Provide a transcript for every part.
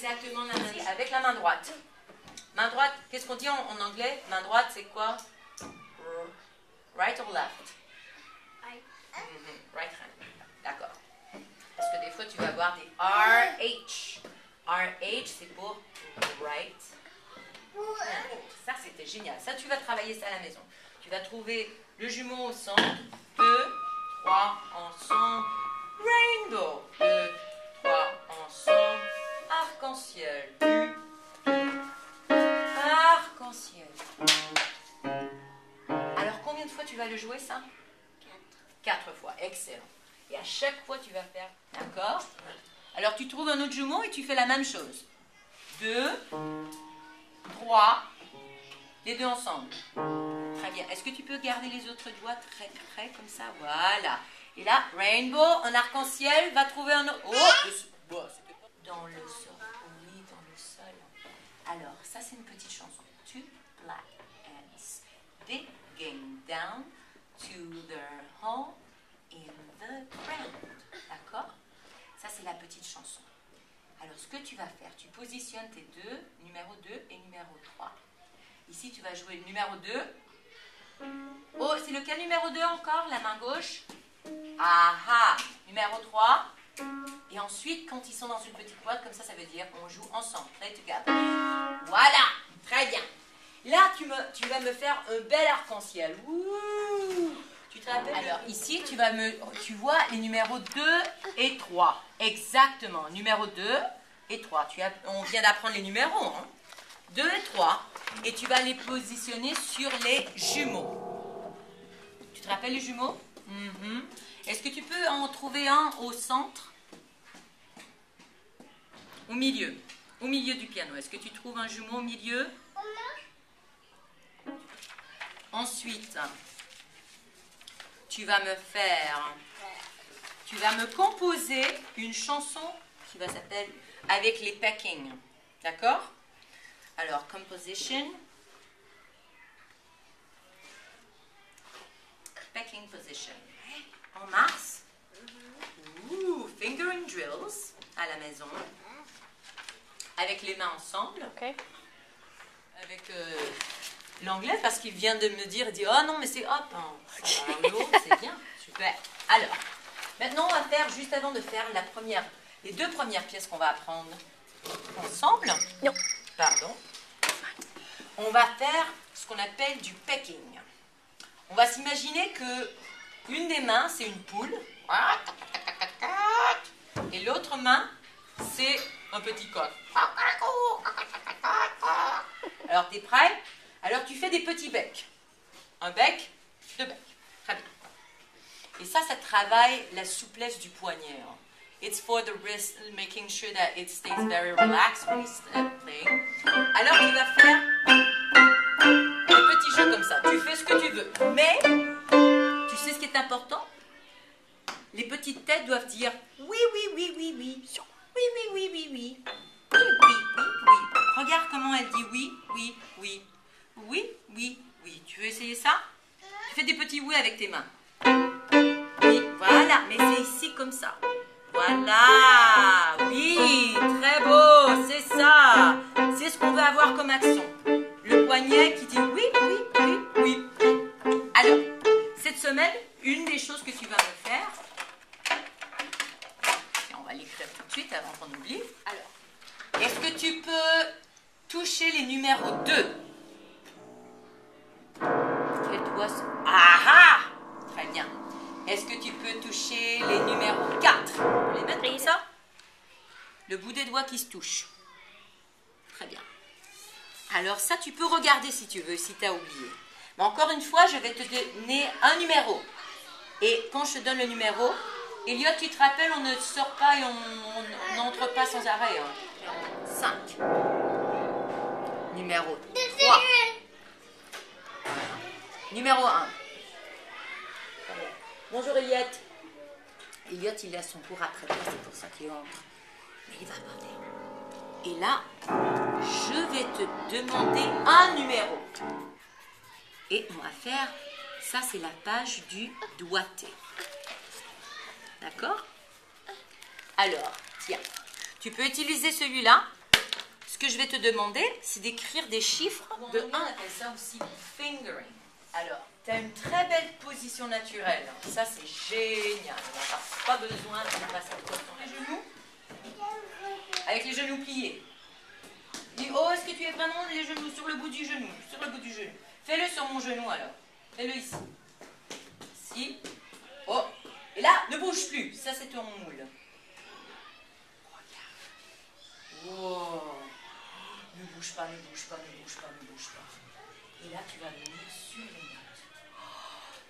exactement la main avec la main droite. Main droite, qu'est-ce qu'on dit en anglais? Main droite, c'est quoi? Right or left? Right hand. D'accord. Parce que des fois, tu vas avoir des RH. RH, c'est pour right. Ça, c'était génial. Ça, tu vas travailler ça à la maison. Tu vas trouver le jumeau au centre. 2, 3, ensemble. Rainbow. 2, 3, ensemble. Arc-en-ciel. Arc-en-ciel. Alors, combien de fois tu vas le jouer, ça? 4 fois. Excellent. Et à chaque fois, tu vas faire. D'accord? Alors, tu trouves un autre jumeau et tu fais la même chose. 2, 3, les deux ensemble. Très bien. Est-ce que tu peux garder les autres doigts très près, comme ça? Voilà. Et là, rainbow, un arc-en-ciel, va trouver un autre. Oh, dans le sol. Oui, dans le sol. Alors, ça, c'est une petite chanson. Two black ants digging down to their hole in the ground. D'accord? Ça, c'est la petite chanson. Alors, ce que tu vas faire, tu positionnes tes deux, numéro 2 et numéro 3. Ici, tu vas jouer le numéro 2. Oh, c'est lequel numéro 2 encore? La main gauche. Ah ah! Numéro 3. Et ensuite, quand ils sont dans une petite boîte, comme ça, ça veut dire on joue ensemble. Play together. Voilà! Très bien. Là, tu vas me faire un bel arc-en-ciel. Tu te rappelles? Alors, ici, tu vois les numéros 2 et 3. Exactement. Numéro 2 et 3. On vient d'apprendre les numéros. Hein? 2 et 3. Et tu vas les positionner sur les jumeaux. Tu te rappelles les jumeaux? Est-ce que tu peux en trouver un au centre? Au milieu. Au milieu du piano. Est-ce que tu trouves un jumeau au milieu? Ensuite, tu vas me composer une chanson qui va s'appeler avec les pecking. D'accord? Alors, composition. Pecking position. En mars. Fingering drills à la maison. Avec les mains ensemble. Okay. Avec l'anglais, parce qu'il vient de me dire, il dit, oh non, mais c'est hop. Hein. C'est bien. Super. Alors, maintenant, on va faire, juste avant de faire les deux premières pièces qu'on va apprendre ensemble. Non. Pardon. On va faire ce qu'on appelle du pecking. On va s'imaginer que une des mains, c'est une poule. Et l'autre main, c'est un petit coq. Alors, tu es prêt? Alors, tu fais des petits becs. Un bec, deux becs. Très bien. Et ça travaille la souplesse du poignet. Hein. It's for the wrist, making sure that it stays very relaxed when he's playing. Alors, tu vas faire des petits jeux comme ça. Tu fais ce que tu veux. Mais, tu sais ce qui est important? Les petites têtes doivent dire oui, oui, oui, oui, oui. Oui, oui, oui, oui, oui. Oui, oui, oui, oui. Regarde comment elle dit oui, oui, oui. Oui, oui, oui. Tu veux essayer ça? Tu fais des petits oui avec tes mains. Oui, voilà. Mais c'est ici comme ça. Voilà. Oui, très beau. C'est ça. C'est ce qu'on veut avoir comme action. Le poignet qui dit oui, oui, oui, oui. Alors, cette semaine, une des choses que tu vas me faire, et on va l'écrire tout de suite avant qu'on oublie. Alors, est-ce que tu peux toucher les numéros 2? Quel doigt? Ah ah! Très bien. Est-ce que tu peux toucher les numéros 4? On les mettre comme ça? Le bout des doigts qui se touche. Très bien. Alors ça, tu peux regarder si tu veux, si tu as oublié. Mais encore une fois, je vais te donner un numéro. Et quand je te donne le numéro, Elliot, tu te rappelles, on ne sort pas et on n'entre pas sans arrêt. Hein. 5. Numéro 3. Numéro 1. Bonjour Elliot. Elliot, il a son cours après, c'est pour ça qu'il entre. Mais il va parler. Et là, je vais te demander un numéro. Et on va faire, ça c'est la page du doigté. D'accord? Alors, tiens, tu peux utiliser celui-là. ce que je vais te demander, c'est d'écrire des chiffres de 1. On appelle ça aussi fingering. Alors, tu as une très belle position naturelle. Ça, c'est génial. On n'a pas besoin de passer trop de temps. Les genoux, avec les genoux pliés. Dis, oh, est-ce que tu es vraiment les genoux sur le bout du genou? Sur le bout du genou. Fais-le sur mon genou alors. Fais-le ici. Ici. Oh. Et là, ne bouge plus. Ça, c'est ton moule. Regarde. Oh. Ne bouge pas, ne bouge pas, ne bouge pas, ne bouge pas. Et là, tu vas venir sur les notes. Oh.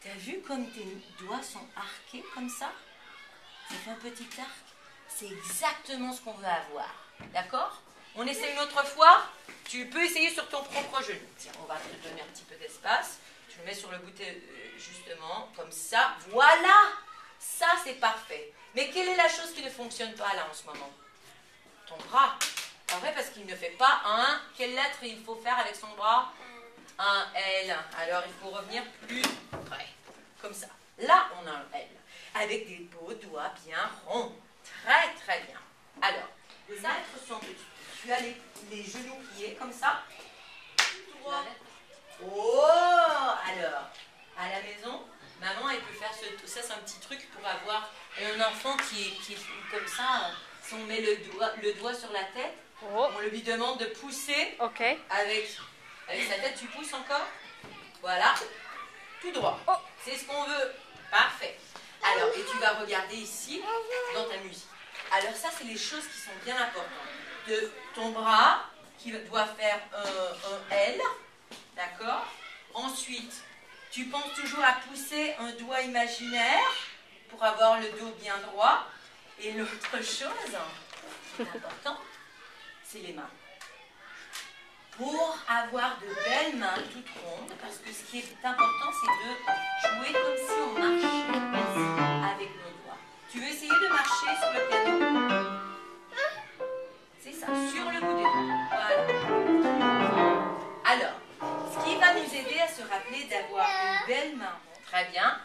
T'as vu comme tes doigts sont arqués comme ça? Ça fait un petit arc. C'est exactement ce qu'on veut avoir. D'accord? On essaie une autre fois. Tu peux essayer sur ton propre genou. Tiens, on va te donner un petit peu d'espace. Tu le mets sur le bout justement, comme ça. Voilà! Ça, c'est parfait. Mais quelle est la chose qui ne fonctionne pas là en ce moment? Ton bras. En vrai, parce qu'il ne fait pas un. Quelle lettre il faut faire avec son bras? Un L. Alors, il faut revenir plus près. Comme ça. Là, on a un L. Avec des beaux doigts bien ronds. Très, très bien. Alors, les lettres sont dessus. Tu as les genoux pliés comme ça. Droit. Oh! Alors, à la maison, maman, elle peut faire ça, c'est un petit truc pour avoir un enfant qui est comme ça. Si on met le doigt sur la tête, on lui demande de pousser. Avec sa tête, tu pousses encore. Voilà. Tout droit. C'est ce qu'on veut. Parfait. Alors, et tu vas regarder ici, dans ta musique. Alors ça, c'est les choses qui sont bien importantes. De ton bras, qui doit faire un L, d'accord? Ensuite, tu penses toujours à pousser un doigt imaginaire pour avoir le dos bien droit. Et l'autre chose qui est importante, c'est les mains. Pour avoir de belles mains toutes rondes, parce que ce qui est important, c'est de jouer comme si on marchait avec nos doigts. Tu veux essayer de marcher sur le piano? C'est ça, sur le bout des doigts. Voilà. Alors, ce qui va nous aider à se rappeler d'avoir une belle main. Très bien.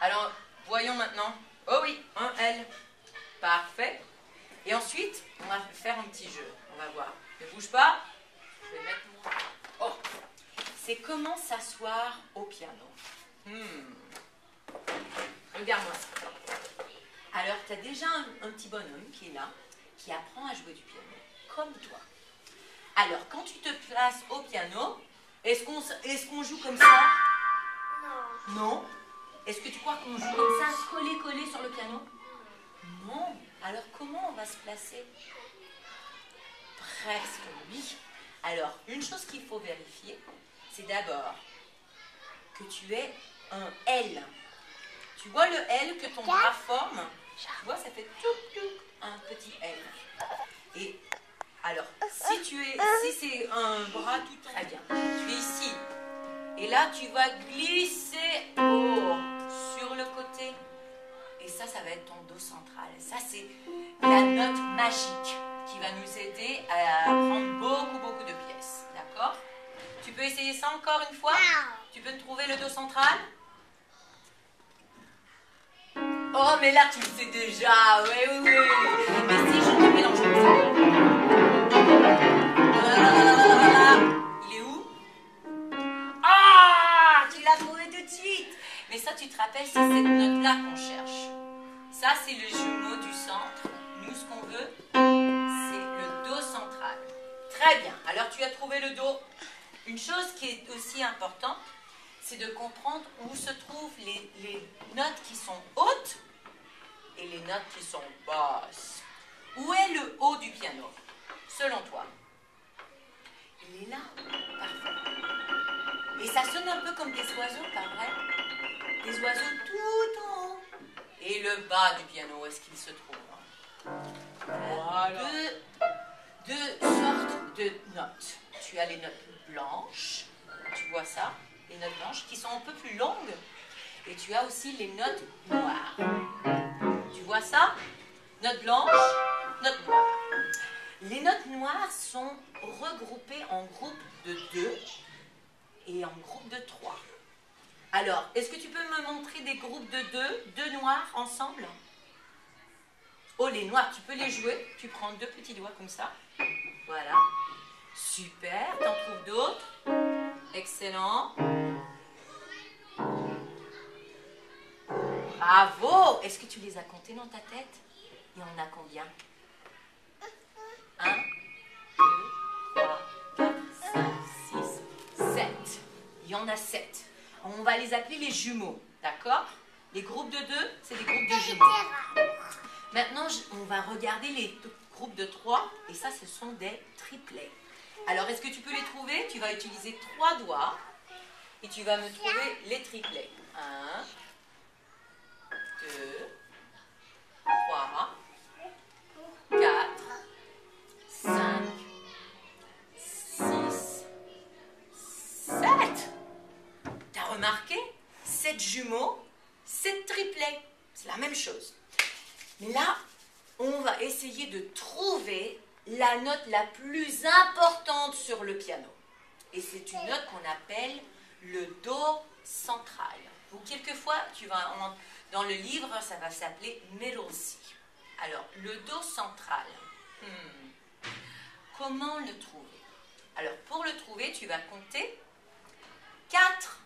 Alors, voyons maintenant. Oh oui, un L. Parfait. Et ensuite, on va faire un petit jeu. On va voir. Ne bouge pas. Je vais mettre mon... Oh. C'est comment s'asseoir au piano. Regarde-moi ça. Alors, tu as déjà un petit bonhomme qui est là, qui apprend à jouer du piano, comme toi. Alors, quand tu te places au piano, est-ce qu'on joue comme ça? Non. Non? Est-ce que tu crois qu'on joue comme ça, collé sur le piano? Non. Alors, comment on va se placer? Presque, oui. Alors, une chose qu'il faut vérifier, c'est d'abord que tu aies un L. Tu vois le L que ton bras forme? Tu vois, ça fait tout, un petit L. Et alors, si c'est un bras tout très bien, tu es ici. Et là, tu vas glisser sur le côté. Et ça va être ton do central. Ça, c'est la note magique qui va nous aider à prendre beaucoup de pièces. D'accord? Tu peux essayer ça encore une fois? Tu peux trouver le do central? Oh, mais là, tu le sais déjà. Oui. Mais si je te mélange comme ça. Il est où? Ah, tu l'as trouvé tout de suite. Mais ça, tu te rappelles, c'est cette note-là qu'on cherche. Ça, c'est le jumeau du centre. Nous, ce qu'on veut, c'est le do central. Très bien. Alors, tu as trouvé le do. Une chose qui est aussi importante, c'est de comprendre où se trouvent les notes qui sont hautes et les notes qui sont basses. Où est le haut du piano, selon toi? Il est là. Parfait. Et ça sonne un peu comme des oiseaux, pas vrai? Des oiseaux tout en haut. Et le bas du piano, où est-ce qu'il se trouve? Voilà. Deux sortes de notes. Tu as les notes blanches, tu vois ça? Les notes blanches qui sont un peu plus longues. Et tu as aussi les notes noires. Tu vois ça? Notes blanches, notes noires. Les notes noires sont regroupées en groupes de 2 et en groupes de 3. Alors, est-ce que tu peux me montrer des groupes de 2 noirs ensemble? Oh, les noirs, tu peux les jouer. Tu prends 2 petits doigts comme ça. Voilà. Super, t'en trouves d'autres? Excellent. Bravo! Est-ce que tu les as comptés dans ta tête? Il y en a combien? 1, 2, 3, 4, 5, 6, 7. Il y en a 7. On va les appeler les jumeaux, d'accord? Les groupes de 2, c'est des groupes de jumeaux. Maintenant, on va regarder les groupes de 3, et ça, ce sont des triplets. Alors, est-ce que tu peux les trouver? Tu vas utiliser 3 doigts, et tu vas me trouver les triplets. 1, 2, 3, 4, 5, 6, 7. T'as remarqué? 7 jumeaux, 7 triplets. C'est la même chose. Mais là, on va essayer de trouver la note la plus importante sur le piano. Et c'est une note qu'on appelle le Do central. Ou quelquefois, dans le livre, ça va s'appeler Middle C. Alors, le Do central. Comment le trouver? Alors, pour le trouver, tu vas compter 4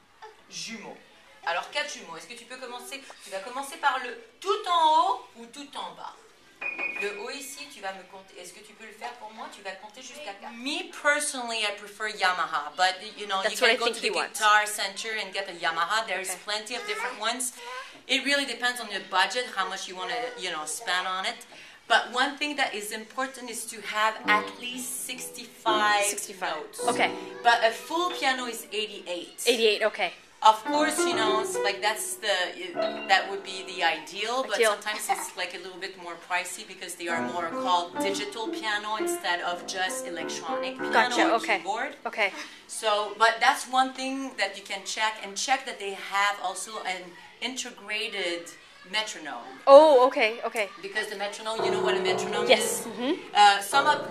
jumeaux. Alors, 4 jumeaux. Est-ce que tu peux commencer? Tu vas commencer par le tout en haut ou tout en bas? Le haut ici, tu vas me compter. Est-ce que tu peux le faire pour moi? Tu vas compter jusqu'à 4. Me personally, I prefer Yamaha, but you know, you can go to the Guitar Center and get a Yamaha. There's plenty of different ones. It really depends on your budget, how much you want to, you know, spend on it. But one thing that is important is to have at least 65 notes. Okay. But a full piano is 88. 88, okay. Of course, you know, it's like that would be the ideal, but sometimes it's like a little bit more pricey because they are more called digital piano instead of just electronic piano or keyboard. Okay. So, but that's one thing that you can check, and check that they have also an integrated metronome. Oh, okay, okay. Because the metronome, you know what a metronome Yes. is?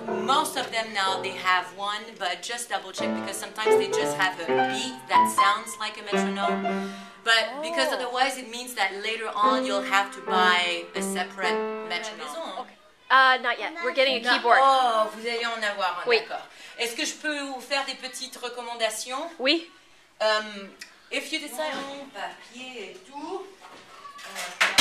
Most of them now, they have one, but just double check because sometimes they just have a beat that sounds like a metronome. But because otherwise it means that later on you'll have to buy a separate metronome. Okay. Not yet. We're getting a keyboard. Oh, vous allez en avoir un, Oui. d'accord. Est-ce que je peux vous faire des petites recommandations? Oui. If you decide on papier et tout, on va faire